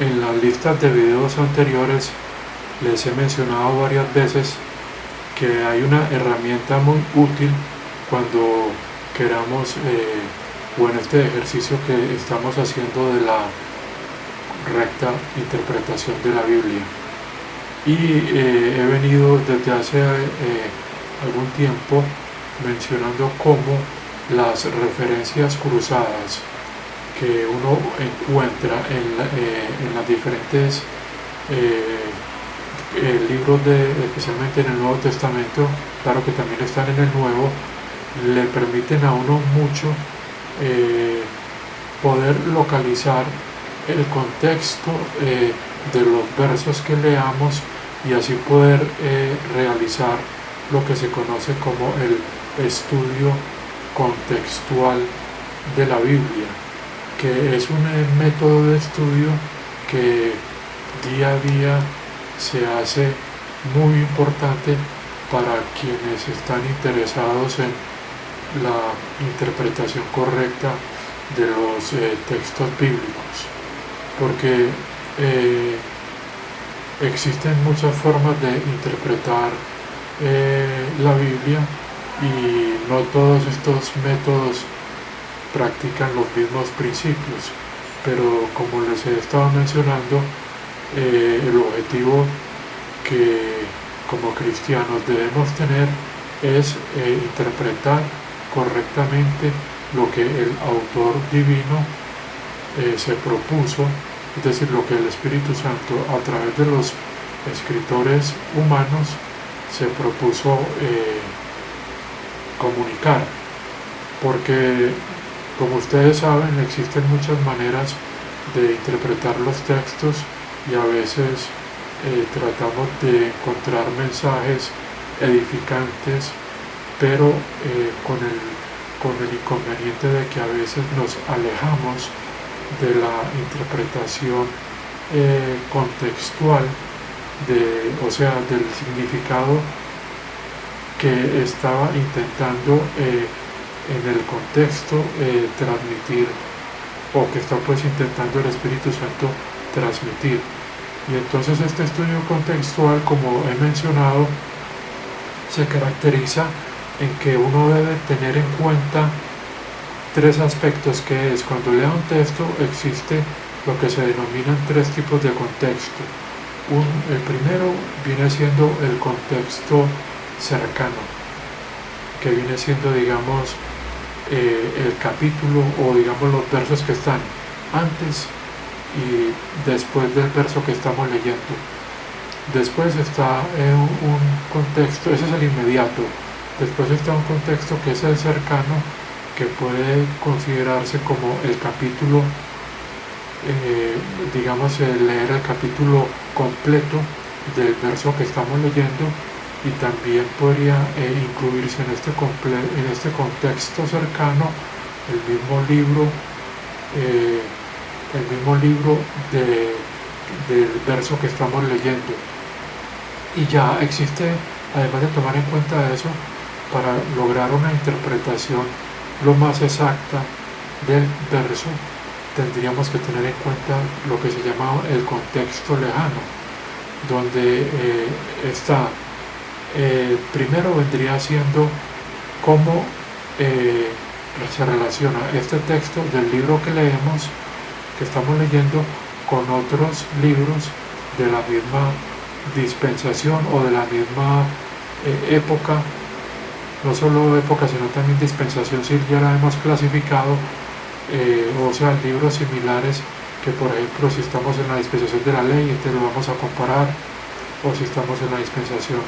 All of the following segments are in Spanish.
En las listas de videos anteriores les he mencionado varias veces que hay una herramienta muy útil cuando queramos, o en este ejercicio que estamos haciendo de la recta interpretación de la Biblia. Y he venido desde hace algún tiempo mencionando cómo las referencias cruzadas que uno encuentra en las diferentes libros, especialmente en el Nuevo Testamento, claro que también están en el Nuevo, le permiten a uno mucho poder localizar el contexto de los versos que leamos y así poder realizar lo que se conoce como el estudio contextual de la Biblia, que es un método de estudio que día a día se hace muy importante para quienes están interesados en la interpretación correcta de los textos bíblicos, porque existen muchas formas de interpretar la Biblia y no todos estos métodos practican los mismos principios, pero como les he estado mencionando, el objetivo que como cristianos debemos tener es interpretar correctamente lo que el autor divino se propuso, es decir, lo que el Espíritu Santo a través de los escritores humanos se propuso comunicar, porque como ustedes saben existen muchas maneras de interpretar los textos y a veces tratamos de encontrar mensajes edificantes, pero con el inconveniente de que a veces nos alejamos de la interpretación contextual, o sea, del significado que estaba intentando en el contexto transmitir, o que está pues intentando el Espíritu Santo transmitir. Y entonces este estudio contextual, como he mencionado, se caracteriza en que uno debe tener en cuenta tres aspectos, que es, cuando lea un texto existe lo que se denominan tres tipos de contexto. El primero viene siendo el contexto cercano, que viene siendo, digamos, el capítulo, o digamos los versos que están antes y después del verso que estamos leyendo. Después está un contexto, ese es el inmediato. Después está un contexto que es el cercano, que puede considerarse como el capítulo, digamos, leer el capítulo completo del verso que estamos leyendo, y también podría incluirse en este contexto cercano el mismo libro del verso que estamos leyendo. Y ya existe, además de tomar en cuenta eso, para lograr una interpretación lo más exacta del verso, tendríamos que tener en cuenta lo que se llama el contexto lejano, donde está, primero vendría siendo cómo se relaciona este texto del libro que leemos, que estamos leyendo, con otros libros de la misma dispensación o de la misma época. No solo época, sino también dispensación, si ya la hemos clasificado, o sea, libros similares, que por ejemplo si estamos en la dispensación de la ley, entonces lo vamos a comparar, o si estamos en la dispensación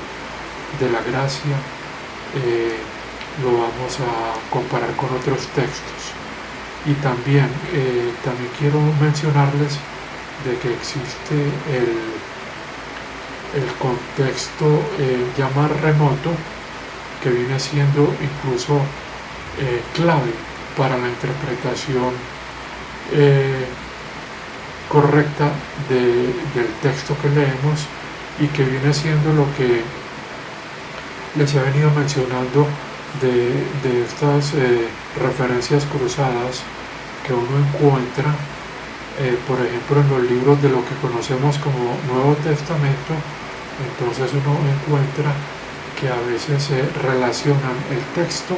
de la gracia, lo vamos a comparar con otros textos. Y también quiero mencionarles de que existe el contexto ya más remoto, que viene siendo incluso clave para la interpretación correcta del texto que leemos, y que viene siendo lo que les he venido mencionando de estas referencias cruzadas que uno encuentra por ejemplo, en los libros de lo que conocemos como Nuevo Testamento, entonces uno encuentra que a veces se relacionan el texto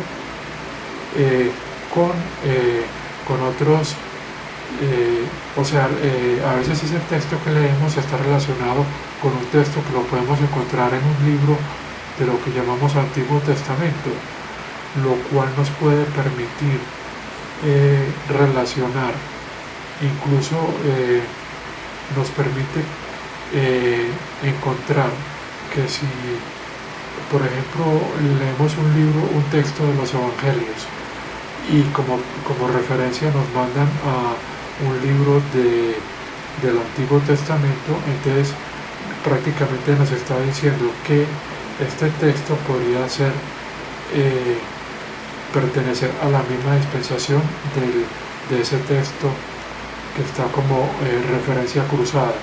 eh, con, eh, con otros, a veces ese texto que leemos está relacionado con un texto que lo podemos encontrar en un libro de lo que llamamos Antiguo Testamento, lo cual nos puede permitir relacionar, incluso nos permite encontrar que si, por ejemplo, leemos un texto de los Evangelios y como referencia nos mandan a un libro del Antiguo Testamento, entonces prácticamente nos está diciendo que este texto podría pertenecer a la misma dispensación de ese texto que está como referencia cruzada.